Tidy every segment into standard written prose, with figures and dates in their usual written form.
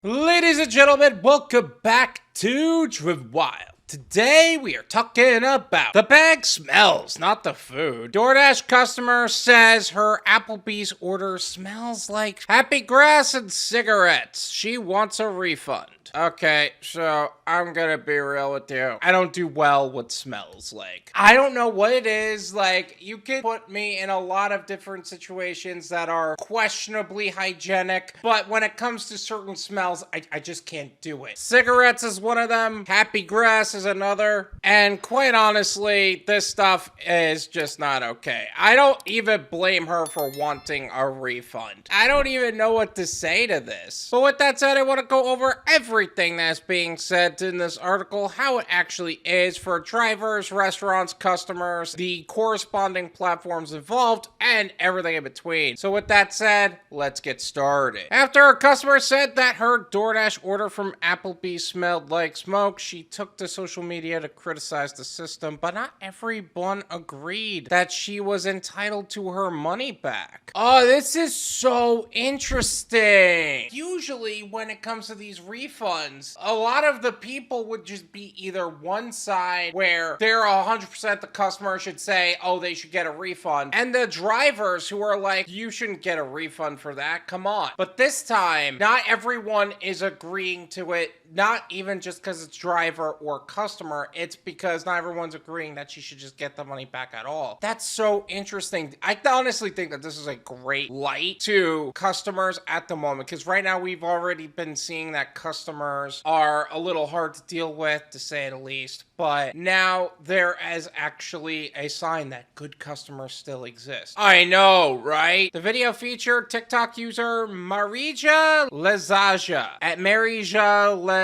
Ladies and gentlemen, welcome back to Driven Wild. Today we are talking about the bag smells, not the food. Doordash customer says her Applebees order smells like happy grass and cigarettes. She wants a refund. Okay, so I'm gonna be real with you. I don't do well with smells. I don't know what it is. You can put me in a lot of different situations that are questionably hygienic, but when it comes to certain smells, I just can't do it. Cigarettes is one of them. Happy grass is another. And quite honestly, this stuff is just not okay. I don't even blame her for wanting a refund. I don't even know what to say to this. But with that said, I want to go over everything that's being said in this article, how it actually is for drivers, restaurants, customers, the corresponding platforms involved, and everything in between. So with that said, let's get started. After a customer said that her DoorDash order from Applebee's smelled like smoke, she took to social media to criticize the system, but not everyone agreed that she was entitled to her money back. Oh, this is so interesting. Usually when it comes to these refunds, a lot of the people would just be either one side where they're 100% the customer should say, oh, they should get a refund, and the drivers who are like, you shouldn't get a refund for that, come on. But this time, not everyone is agreeing to it, not even just because it's driver or customer, it's because not everyone's agreeing that she should just get the money back at all. That's so interesting. I honestly think that this is a great light to customers at the moment, because right now we've already been seeing that customers are a little hard to deal with, to say the least. But now there is actually a sign that good customers still exist. I know, right? The video featured TikTok user Marijalezaja at Marijalezaja.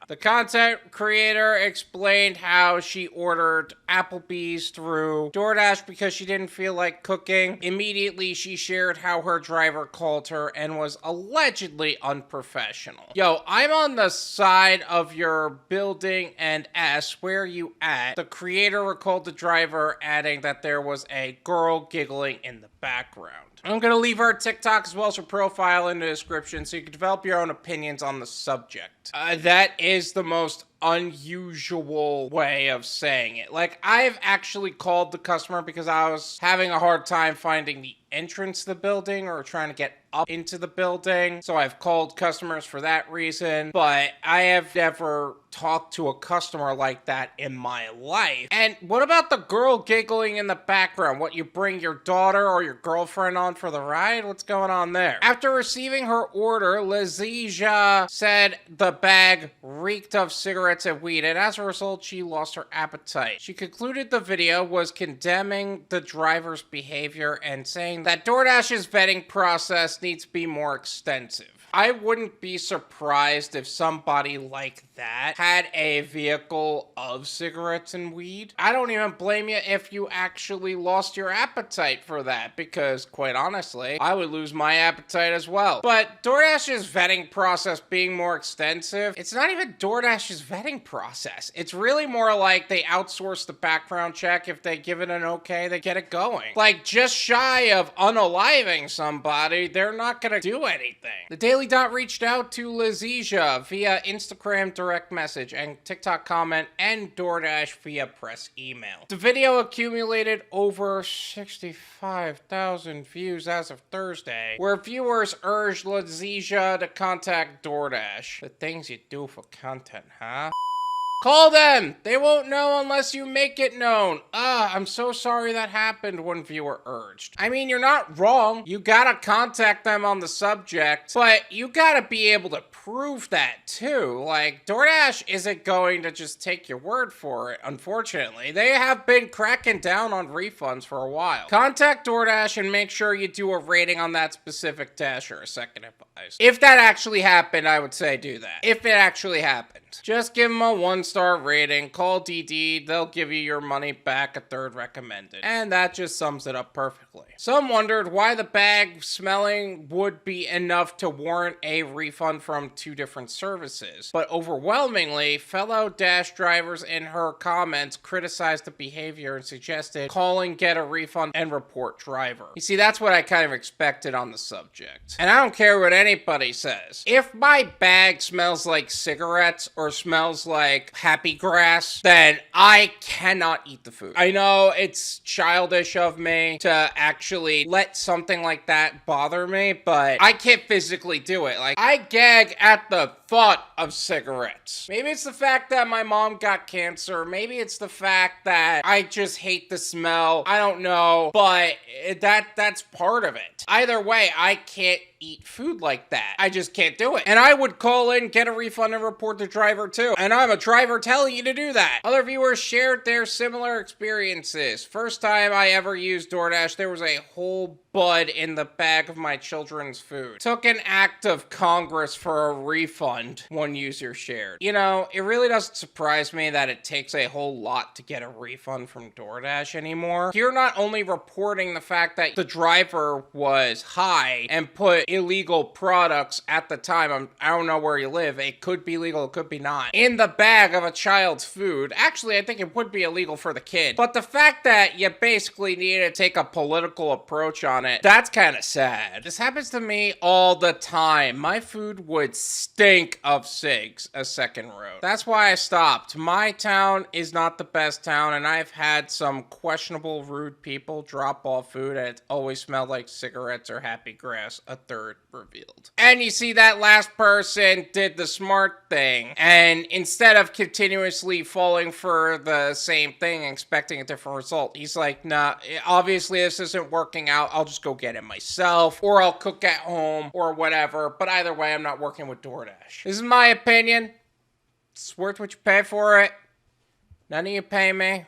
The content creator explained how she ordered Applebee's through DoorDash because she didn't feel like cooking. Immediately, she shared how her driver called her and was allegedly unprofessional. Yo, I'm on the side of your building and asked, where you at? The creator recalled the driver, adding that there was a girl giggling in the background. I'm going to leave her TikTok as well as her profile in the description so you can develop your own opinions on the subject. That is the most unusual way of saying it. I've actually called the customer because I was having a hard time finding the entrance to the building or trying to get up into the building. So I've called customers for that reason, but I have never talked to a customer like that in my life. And what about the girl giggling in the background? What, you bring your daughter or your girlfriend on for the ride? What's going on there? After receiving her order, Lezaja said the bag reeked of cigarettes and weed, and as a result, she lost her appetite. She concluded the video was condemning the driver's behavior and saying that DoorDash's vetting process needs to be more extensive. I wouldn't be surprised if somebody like that had a vehicle of cigarettes and weed. I don't even blame you if you actually lost your appetite for that, because quite honestly, I would lose my appetite as well. But DoorDash's vetting process being more extensive, it's not even DoorDash's vetting process. It's really more like they outsource the background check. If they give it an okay, they get it going. Just shy of unaliving somebody, they're not gonna do anything. The Daily Dot reached out to Lezaja via Instagram direct message and TikTok comment and DoorDash via press email. The video accumulated over 65,000 views as of Thursday, where viewers urged Lezaja to contact DoorDash. The things you do for content, huh? Call them! They won't know unless you make it known. I'm so sorry that happened, one viewer urged. I mean, you're not wrong. You gotta contact them on the subject, but you gotta be able to prove that too. DoorDash isn't going to just take your word for it, unfortunately. They have been cracking down on refunds for a while. Contact DoorDash and make sure you do a rating on that specific dash or a second advice. If that actually happened, I would say do that. If it actually happened. product. Just give them a 1-star rating, call DD, they'll give you your money back, a third recommended. And that just sums it up perfectly. Some wondered why the bag smelling would be enough to warrant a refund from 2 different services. But overwhelmingly, fellow Dash drivers in her comments criticized the behavior and suggested calling get a refund and report driver. You see, that's what I kind of expected on the subject. And I don't care what anybody says. If my bag smells like cigarettes or smells like happy grass, then I cannot eat the food. I know it's childish of me to actually let something like that bother me, but I can't physically do it. Like, I gag at the thought of cigarettes. Maybe it's the fact that my mom got cancer. Maybe it's the fact that I just hate the smell. I don't know, but that's part of it. Either way, I can't eat food like that. I just can't do it. And I would call in, get a refund, and report the driver too. And I'm a driver telling you to do that. Other viewers shared their similar experiences. First time I ever used DoorDash, there was a whole bud in the bag of my children's food. Took an act of Congress for a refund, one user shared. You know, it really doesn't surprise me that it takes a whole lot to get a refund from DoorDash anymore. You're not only reporting the fact that the driver was high and put illegal products at the time, I don't know where you live, it could be legal, it could be not, in the bag of a child's food. Actually, I think it would be illegal for the kid. But the fact that you basically need to take a political approach on it, that's kind of sad. This happens to me all the time. My food would stink of cigs a second road. That's why I stopped. My town is not the best town, and I've had some questionable, rude people drop off food and it always smelled like cigarettes or happy grass, a third revealed. And you see, that last person did the smart thing, and instead of continuously falling for the same thing, expecting a different result, he's like, nah, obviously this isn't working out, I'll just go get it myself, or I'll cook at home, or whatever, but either way, I'm not working with DoorDash. This is my opinion. It's worth what you pay for it. None of you pay me.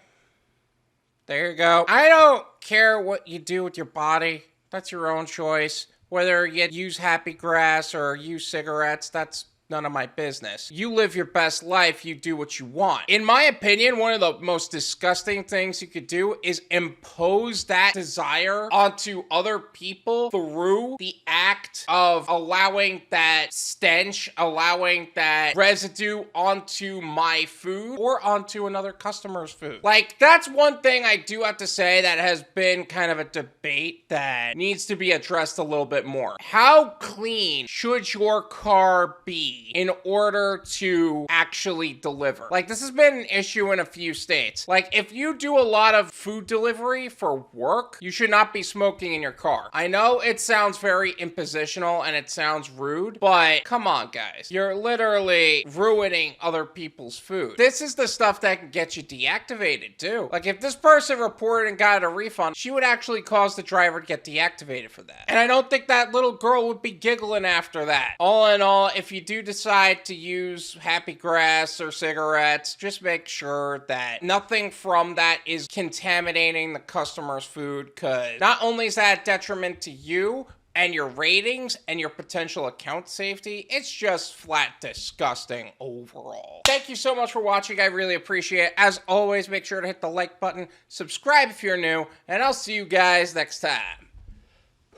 There you go. I don't care what you do with your body. That's your own choice. Whether you use happy grass or use cigarettes, that's none of my business. You live your best life, you do what you want. In my opinion, one of the most disgusting things you could do is impose that desire onto other people through the act of allowing that stench, allowing that residue onto my food or onto another customer's food. Like, that's one thing I do have to say that has been kind of a debate that needs to be addressed a little bit more. How clean should your car be in order to actually deliver? Like, this has been an issue in a few states. Like, if you do a lot of food delivery for work, you should not be smoking in your car. I know it sounds very impositional and it sounds rude, but come on, guys. You're literally ruining other people's food. This is the stuff that can get you deactivated too. Like, if this person reported and got a refund, she would actually cause the driver to get deactivated for that. And I don't think that little girl would be giggling after that. All in all, if you do decide to use happy grass or cigarettes, just make sure that nothing from that is contaminating the customer's food, because not only is that a detriment to you and your ratings and your potential account safety, it's just flat disgusting overall. Thank you so much for watching. I really appreciate it. As always, make sure to hit the like button, subscribe if you're new, and I'll see you guys next time.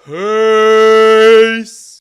Peace!